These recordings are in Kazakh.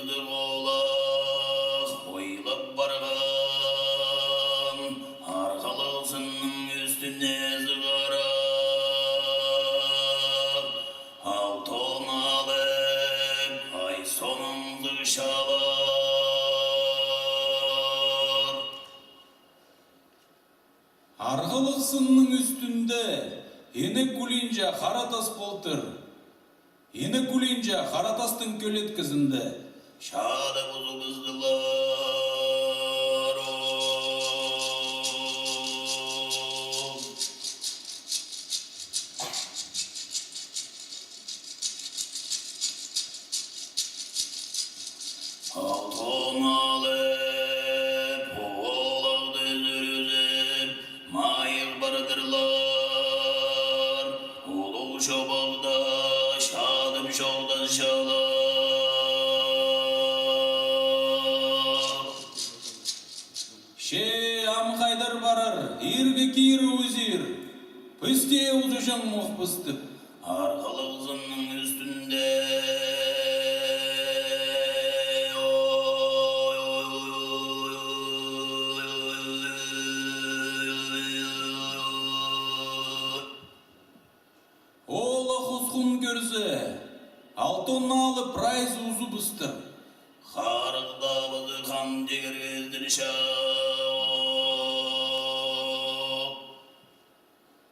yazdı oğlak oylap bargan arkalısının üstüne zıgarak altın alıp ay sonunda şalar. Арғылықсынның üstünde ені күлінже қаратас болтыр. Ені күлінже қаратастың көлеткізінде Şadı buzu kızdılar. Altın alıp oğlağı düzürüzüp mayıl bardırlar. Ulu şobağda şadım şoldan şalar. Ше амқайдар барар, иргі киір өзір, пісте ұзыжың мұқпыстып. Arkalığının üstünde Ола құсқын көрсе, алтын алып прайз ұзы бұстыр. Харықта бұзы қан дегер кездір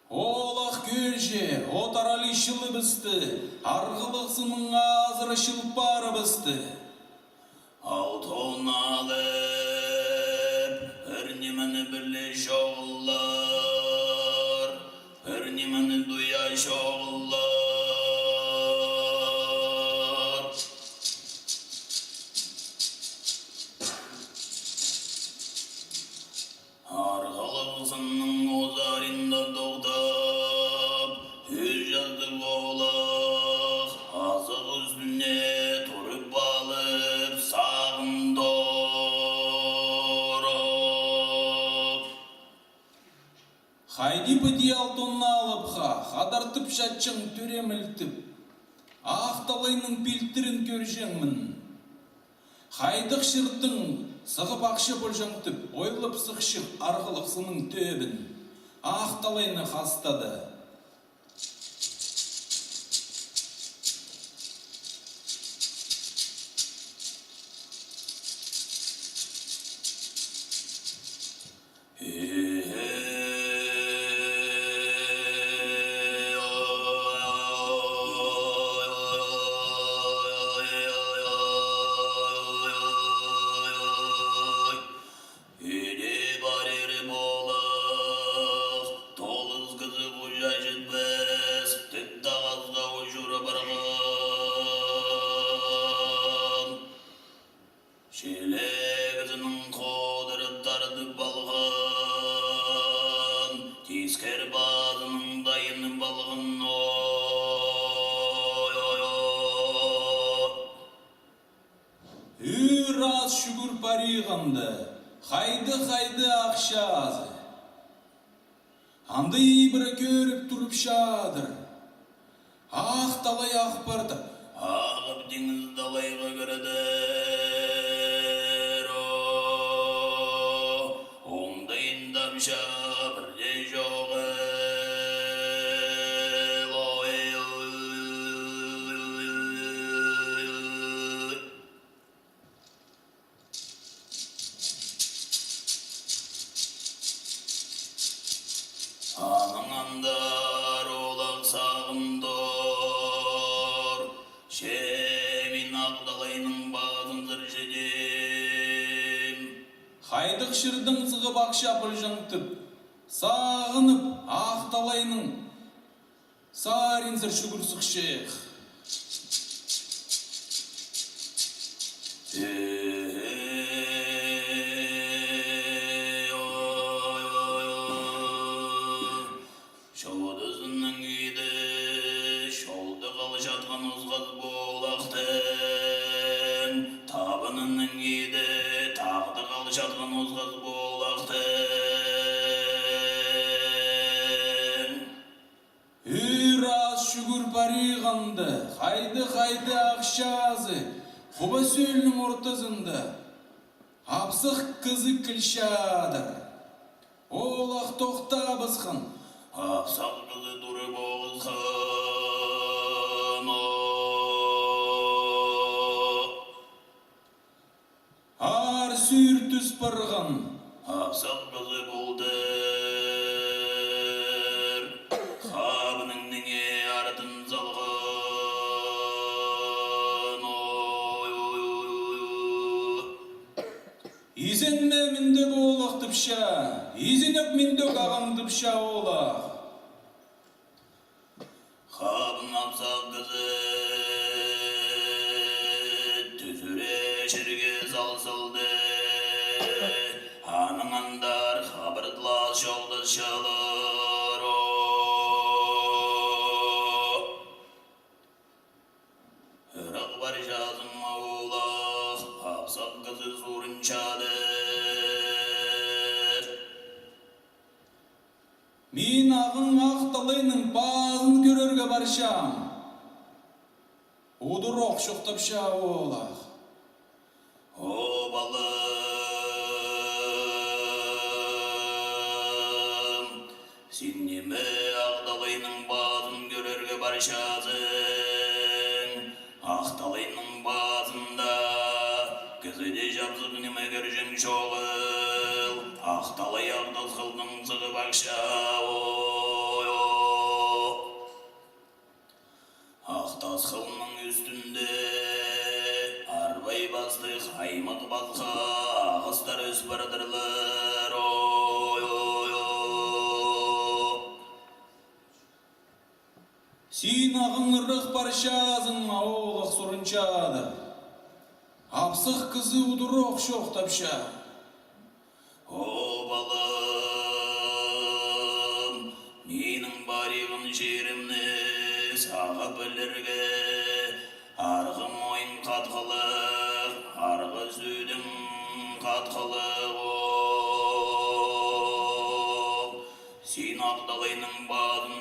Олақ көлже, отарали шылы бұсты, арғылықсының азыры шылпары бұсты. Алтын алып, өрнемені бірле шоғылар, өрнемені дуя шоғылар. Arkalığısının ozarında doğdap, yüz yazdık oğlak, azık üstüne turup alıp sağındırıp. Хайди бұди алтынны алып қадартып шатчың төремілтіп, ақталайның пелтірін көржеңмін. Хайдық шырттың сығып ақшы болжаңтып, ойлып сықшық арғылықсының төбін, ақталайны қастады. Şelekizinin kodırıp darıdıp balğın, tisker bazının dayının balğın oy oy oy. Үр аз шүгір париғамды, қайды ақша азы. Анды ибірі көріп тұрып шадыр. Ақталай ақпарды. Ағып деңіз далайға кірдір, оңдайында бірде жоғы. Anыңандар олақ сағымдар, шемин ағдалайның бағын зыр жедем. Хайдық шырдың сығып ақша бұлжаңтып, сағынып ақталайның саринзір шүгір сұқшеқ. Şovduzunun giydi, şoldu kalışatkan uzgaz bolaqtın. Tabınının giydi, tağdı kalışatkan uzgaz bolaqtın. Үр аз шүгір париғамды, қайды ақшазы, Құба сөлінің ортасында апсық кызы кілшадыр. Олақ тоқта бысқын. Апсақ кызы тұрып оғызхан. Ар сүйір түс бұрғын. Апсақ кызы бұлдыр. Қабының неңе артын залған. Изенме міндік олақ түпша, изеніп міндік ағын түпша олақ. Қабын апсақ кызы түзіре шерге салсылды. Аныңандар қабырдылас жолды шалыр. Үрақ бар жазым аулақ, апсақ кызы зурын чадыр. Мен ағын ақталайның bazын көрерге баршам. Оdur оқшықтапша олақ. О, балым, сен неме ақталайның bazын көрерге баршасың. Ақталайның bazында кізіде жабзық неме көржің шоғыл. Ақталай ақтас қылдың зығы бақша. Ақтас қылының үстінде арбай басты қаймық балқа ағыстар өз бардырлар. Сен ағын ұрық баршазың олақ сұрынчады. Апсық кызы ұдыр оқшоқтапша. О, балым, менің барығын жерімні саға білірге, арғы мойын қатқылық, арғы сөйдің қатқылық. Сен ақталайның бағын